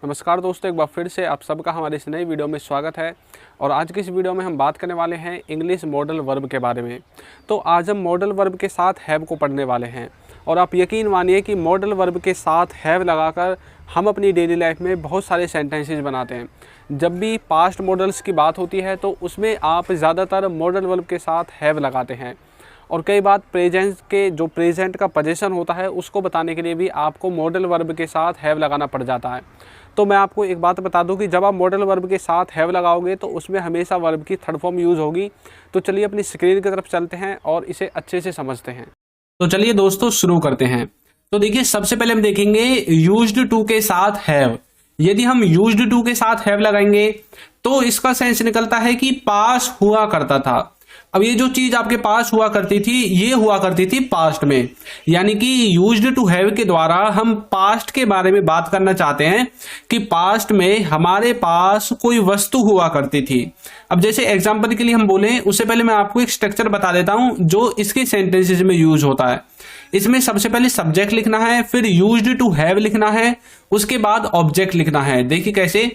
नमस्कार दोस्तों, एक बार फिर से आप सबका हमारे इस नई वीडियो में स्वागत है। और आज की इस वीडियो में हम बात करने वाले हैं इंग्लिश मॉडल वर्ब के बारे में। तो आज हम मॉडल वर्ब के साथ हैव को पढ़ने वाले हैं और आप यकीन मानिए कि मॉडल वर्ब के साथ हैव लगाकर हम अपनी डेली लाइफ में बहुत सारे सेंटेंसेस बनाते हैं। जब भी पास्ट मॉडल्स की बात होती है तो उसमें आप ज़्यादातर मॉडल वर्ब के साथ हैव लगाते हैं और कई बार प्रेजेंट के जो प्रेजेंट का पोजीशन होता है उसको बताने के लिए भी आपको मॉडल वर्ब के साथ हैव लगाना पड़ जाता है। तो मैं आपको एक बात बता दूं कि जब आप मॉडल वर्ब के साथ हैव लगाओगे तो उसमें हमेशा वर्ब की थर्ड फॉर्म यूज़ होगी। तो चलिए अपनी स्क्रीन की तरफ चलते हैं और इसे अच्छे से समझते हैं। तो चलिए दोस्तों शुरू करते हैं। तो देखिए, सबसे पहले हम देखेंगे यूज्ड टू के साथ हैव। यदि हम यूज्ड टू के साथ हैव लगाएंगे तो इसका सेंस निकलता है कि पास हुआ करता था। अब ये जो चीज आपके पास हुआ करती थी ये हुआ करती थी पास्ट में, यानी कि यूज्ड टू हैव के द्वारा हम पास्ट के बारे में बात करना चाहते हैं कि पास्ट में हमारे पास कोई वस्तु हुआ करती थी। अब जैसे एग्जांपल के लिए हम बोलें उससे पहले मैं आपको एक स्ट्रक्चर बता देता हूं जो इसके सेंटेंसेस में यूज होता है। इसमें सबसे पहले सब्जेक्ट लिखना है, फिर यूज्ड टू हैव लिखना है, उसके बाद ऑब्जेक्ट लिखना है। देखिए कैसे,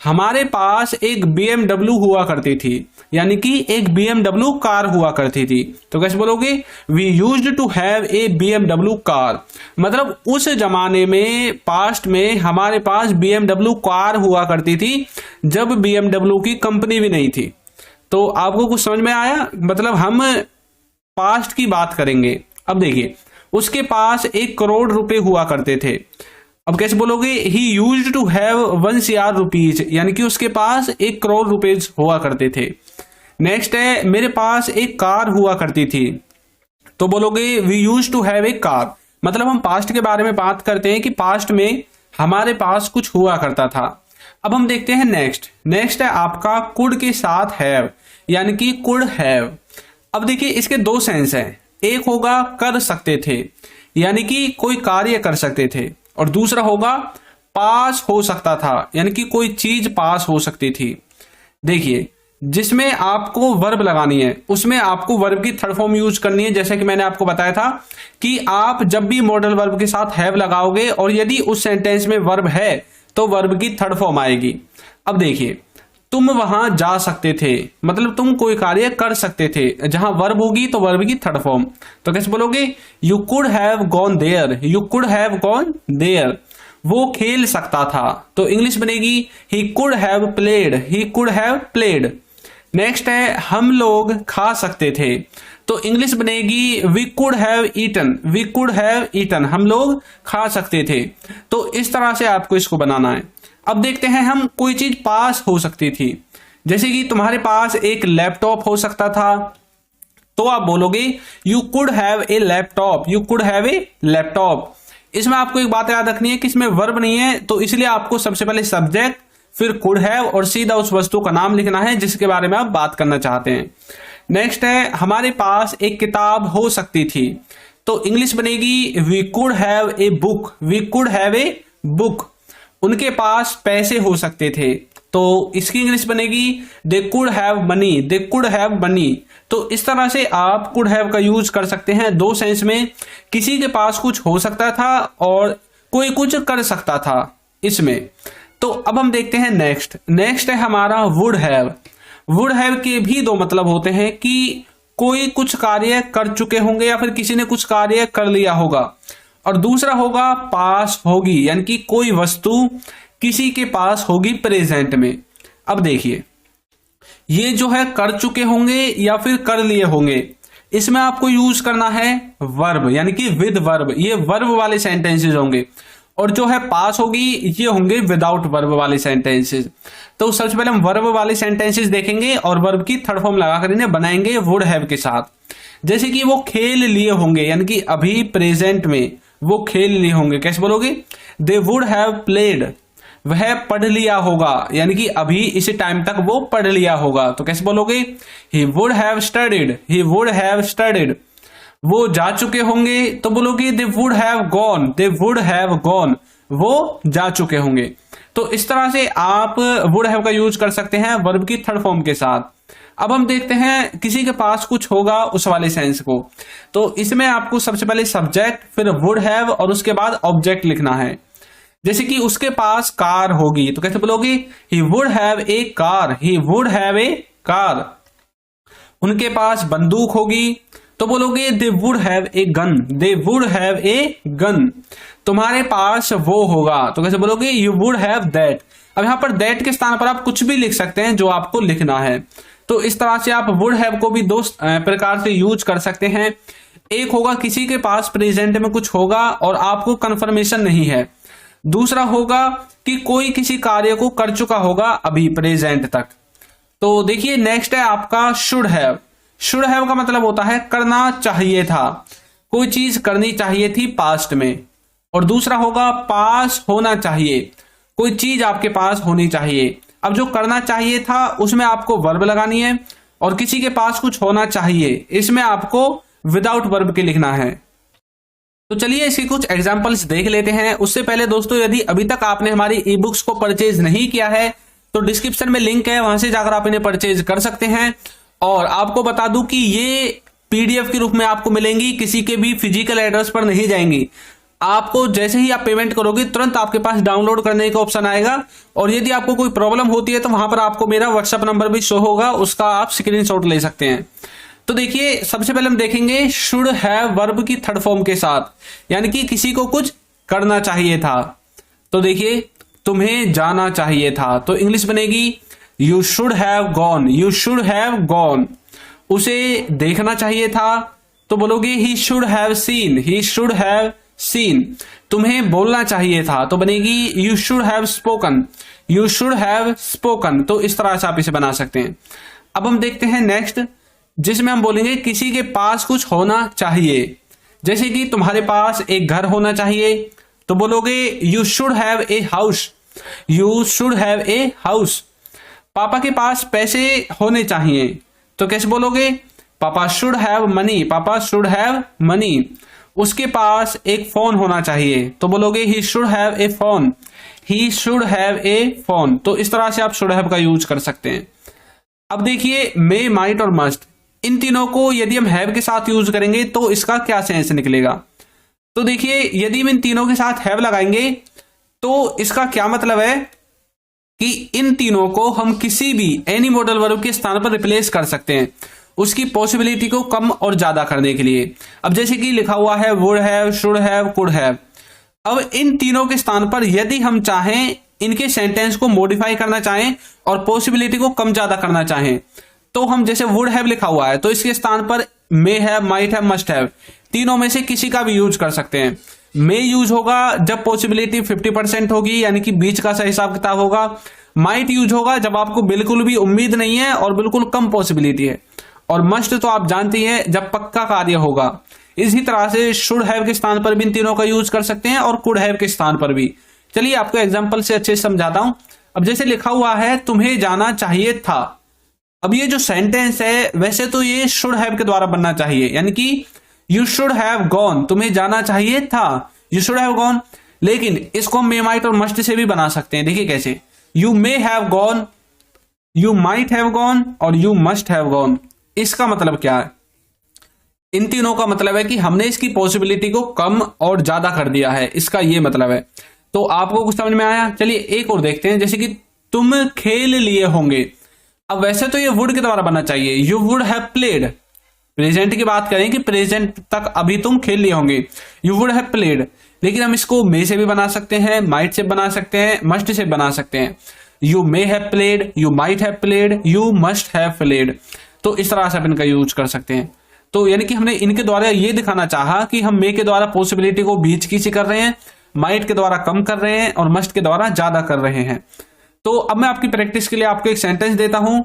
हमारे पास एक BMW हुआ करती थी, यानी कि एक BMW कार हुआ करती थी। तो कैसे बोलोगे, we used to have a BMW car. मतलब उस जमाने में पास्ट में हमारे पास BMW कार हुआ करती थी जब BMW की कंपनी भी नहीं थी। तो आपको कुछ समझ में आया? मतलब हम पास्ट की बात करेंगे। अब देखिए, उसके पास 1 करोड़ रुपए हुआ करते थे। अब कैसे बोलोगे, he used to have 1 CR rupees, यानी कि उसके पास 1 करोड़ रुपीज हुआ करते थे। नेक्स्ट है, मेरे पास एक कार हुआ करती थी। तो बोलोगे we used to have a car. मतलब हम पास्ट के बारे में बात करते हैं कि पास्ट में हमारे पास कुछ हुआ करता था। अब हम देखते हैं नेक्स्ट है आपका कुड के साथ हैव, यानी कि कुड हैव। अब देखिए, इसके 2 सेंस हैं। एक होगा कर सकते थे, यानी कि कोई कार्य कर सकते थे, और दूसरा होगा पास हो सकता था, यानी कि कोई चीज पास हो सकती थी। देखिए, जिसमें आपको वर्ब लगानी है उसमें आपको वर्ब की थर्ड फॉर्म यूज करनी है। जैसे कि मैंने आपको बताया था कि आप जब भी मॉडल वर्ब के साथ हैव लगाओगे और यदि उस सेंटेंस में वर्ब है तो वर्ब की थर्ड फॉर्म आएगी। अब देखिए, तुम वहां जा सकते थे, मतलब तुम कोई कार्य कर सकते थे। जहां वर्ब होगी तो वर्ब की थर्ड फॉर्म। तो कैसे बोलोगे, you could have gone there, you could have gone there. वो खेल सकता था, तो इंग्लिश बनेगी he could have played, he could have played. Next है, हम लोग खा सकते थे, तो इंग्लिश बनेगी we could have eaten, we could have eaten. हम लोग खा सकते थे। तो इस तरह से आपको इसको बनाना है। अब देखते हैं, हम कोई चीज पास हो सकती थी, जैसे कि तुम्हारे पास एक लैपटॉप हो सकता था, तो आप बोलोगे you could have A laptop, you could have A laptop. इसमें आपको एक बात याद रखनी है कि इसमें वर्ब नहीं है, तो इसलिए आपको सबसे पहले सब्जेक्ट, फिर कुड हैव और सीधा उस वस्तु का नाम लिखना है जिसके बारे में आप बात करना चाहते हैं। नेक्स्ट है, हमारे पास एक किताब हो सकती थी, तो इंग्लिश बनेगी we could have a book, we could have a book. उनके पास पैसे हो सकते थे, तो इसकी इंग्लिश बनेगी they could have money, they could have money. तो इस तरह से आप कुड हैव का यूज कर सकते हैं 2 सेंस में। किसी के पास कुछ हो सकता था और कोई कुछ कर सकता था इसमें। तो अब हम देखते हैं नेक्स्ट है हमारा वुड हैव। वुड हैव के भी 2 मतलब होते हैं कि कोई कुछ कार्य कर चुके होंगे या फिर किसी ने कुछ कार्य कर लिया होगा, और दूसरा होगा पास होगी, यानी कि कोई वस्तु किसी के पास होगी प्रेजेंट में। अब देखिए, ये जो है कर चुके होंगे या फिर कर लिए होंगे, इसमें आपको यूज करना है वर्ब, यानी कि विद वर्ब। ये वर्ब वाले सेंटेंसेस होंगे, और जो है पास होगी ये होंगे विदाउट वर्ब वाले सेंटेंसेस। तो सबसे पहले हम वर्ब वाले सेंटेंसेस देखेंगे और वर्ब की थर्ड फॉर्म लगाकर इन्हें बनाएंगे वुड हैव के साथ। जैसे कि वो खेल लिए होंगे, यानी कि अभी प्रेजेंट में वो खेल लिए होंगे। कैसे बोलोगे, दे वुड हैव प्लेड, वह पढ़ लिया होगा, यानी कि अभी इसी टाइम तक वो पढ़ लिया होगा। तो कैसे बोलोगे, he would have studied, he would have studied. वो जा चुके होंगे, तो बोलोगे they would have gone, they would have gone, वो जा चुके होंगे। तो इस तरह से आप वुड हैव का यूज कर सकते हैं वर्ब की थर्ड फॉर्म के साथ। अब हम देखते हैं किसी के पास कुछ होगा उस वाले सेंस को। तो इसमें आपको सबसे पहले सब्जेक्ट, फिर वुड हैव और उसके बाद ऑब्जेक्ट लिखना है। जैसे कि उसके पास कार होगी, तो कैसे बोलोगे? He would have a car, he would have a car. उनके पास बंदूक होगी, तो बोलोगे they would have a gun, they would have a gun. तुम्हारे पास वो होगा, तो कैसे बोलोगे? You would have that. अब यहां पर दैट के स्थान पर आप कुछ भी लिख सकते हैं जो आपको लिखना है। तो इस तरह से आप वुड हैव को भी दो प्रकार से यूज कर सकते हैं। एक होगा किसी के पास प्रेजेंट में कुछ होगा और आपको कंफर्मेशन नहीं है। दूसरा होगा कि कोई किसी कार्य को कर चुका होगा अभी प्रेजेंट तक। तो देखिए नेक्स्ट है आपका शुड हैव। शुड हैव का मतलब होता है करना चाहिए था, कोई चीज करनी चाहिए थी पास्ट में। और दूसरा होगा पास होना चाहिए, कोई चीज आपके पास होनी चाहिए। अब जो करना चाहिए था उसमें आपको वर्ब लगानी है, और किसी के पास कुछ होना चाहिए इसमें आपको विदाउट वर्ब के लिखना है। तो चलिए इसके कुछ एग्जांपल्स देख लेते हैं। उससे पहले दोस्तों, यदि अभी तक आपने हमारी ई बुक्स को परचेज नहीं किया है तो डिस्क्रिप्शन में लिंक है, वहां से जाकर आप इन्हें परचेज कर सकते हैं। और आपको बता दूं कि ये पीडीएफ के रूप में आपको मिलेंगी, किसी के भी फिजिकल एड्रेस पर नहीं जाएंगी। आपको जैसे ही आप पेमेंट करोगे तुरंत आपके पास डाउनलोड करने का ऑप्शन आएगा। और यदि आपको कोई प्रॉब्लम होती है तो वहां पर आपको मेरा व्हाट्सएप नंबर भी शो होगा, उसका आप स्क्रीनशॉट ले सकते हैं। तो देखिए सबसे पहले हम देखेंगे शुड हैव वर्ब की थर्ड फॉर्म के साथ, यानी कि किसी को कुछ करना चाहिए था। तो देखिए तुम्हें जाना चाहिए था, तो इंग्लिश बनेगी you should have gone, you should have gone. उसे देखना चाहिए था, तो बोलोगे he should have seen, he should have seen. तुम्हें बोलना चाहिए था, तो बनेगी you should have spoken, you should have spoken. तो इस तरह से आप इसे बना सकते हैं। अब हम देखते हैं नेक्स्ट, जिसमें हम बोलेंगे किसी के पास कुछ होना चाहिए। जैसे कि तुम्हारे पास एक घर होना चाहिए, तो बोलोगे you should have a house, you should have a house. पापा के पास पैसे होने चाहिए, तो कैसे बोलोगे? पापा शुड हैव मनी, पापा शुड हैव मनी। उसके पास एक फोन होना चाहिए, तो बोलोगे he should have a phone, he should have a phone. तो इस तरह से आप शुड हैव का यूज कर सकते हैं। अब देखिए मे, माइट और मस्ट, इन तीनों को यदि हम हैव के साथ यूज करेंगे तो इसका क्या सेंस निकलेगा? तो देखिए यदि हम इन तीनों के साथ हैव लगाएंगे तो इसका क्या मतलब है कि इन तीनों को हम किसी भी एनी मॉडल वर्ब के स्थान पर रिप्लेस कर सकते हैं, उसकी पॉसिबिलिटी को कम और ज्यादा करने के लिए। अब जैसे कि लिखा हुआ है would have, should have, could have. अब इन तीनों के स्थान पर यदि हम चाहें इनके सेंटेंस को मॉडिफाई करना चाहें और पॉसिबिलिटी को कम ज्यादा करना चाहें, तो हम जैसे वुड हैव लिखा हुआ है तो इसके स्थान पर may have, might have, must have, तीनों में से किसी का भी यूज कर सकते हैं। मे यूज होगा जब पॉसिबिलिटी 50% होगी, यानी कि बीच का सा हिसाब किताब होगा। माइट यूज होगा जब आपको बिल्कुल भी उम्मीद नहीं है और बिल्कुल कम पॉसिबिलिटी है। और मस्ट तो आप जानते हैं जब पक्का कार्य होगा। इसी तरह से शुड हैव के स्थान पर भी इन तीनों का यूज कर सकते हैं और कुड हैव के स्थान पर भी। चलिए आपको एग्जांपल से अच्छे से समझाता हूं। अब जैसे लिखा हुआ है तुम्हें जाना चाहिए था। अब ये जो सेंटेंस है वैसे तो ये शुड हैव के द्वारा बनना चाहिए, यानी कि यू शुड हैव गॉन, तुम्हें जाना चाहिए था, यू शुड हैव गॉन। लेकिन इसको मे, माइट और मस्ट से भी बना सकते हैं। देखिए कैसे, you may have gone, you might have gone और यू मस्ट हैव गॉन। इसका मतलब क्या है? इन तीनों का मतलब है कि हमने इसकी पॉसिबिलिटी को कम और ज्यादा कर दिया है, इसका ये मतलब है। तो आपको कुछ समझ में आया? चलिए एक और देखते हैं, जैसे कि तुम खेल लिए होंगे। अब वैसे तो ये वुड के द्वारा बनना चाहिए, you would have played. Present की बात करें कि प्रेजेंट तक अभी तुम खेल लिए होंगे, यू वुड हैव प्लेड। लेकिन हम इसको मे से भी बना सकते हैं, माइट से बना सकते हैं, मस्ट से बना सकते हैं। You may have played, you might have played, you must have played. तो इस तरह से आप इनका यूज कर सकते हैं। तो यानी कि हमने इनके द्वारा ये दिखाना चाहा कि हम मे के द्वारा पॉसिबिलिटी को बीच की सी कर रहे हैं, माइट के द्वारा कम कर रहे हैं और मस्ट के द्वारा ज्यादा कर रहे हैं। तो अब मैं आपकी प्रैक्टिस के लिए आपको एक सेंटेंस देता हूं,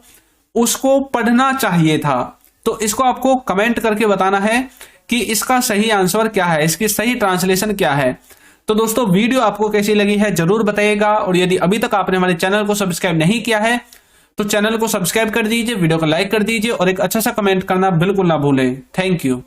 उसको पढ़ना चाहिए था। तो इसको आपको कमेंट करके बताना है कि इसका सही आंसर क्या है, इसकी सही ट्रांसलेशन क्या है। तो दोस्तों वीडियो आपको कैसी लगी है जरूर बताइएगा। और यदि अभी तक आपने हमारे चैनल को सब्सक्राइब नहीं किया है तो चैनल को सब्सक्राइब कर दीजिए, वीडियो को लाइक कर दीजिए और एक अच्छा सा कमेंट करना बिल्कुल ना भूलें। Thank you.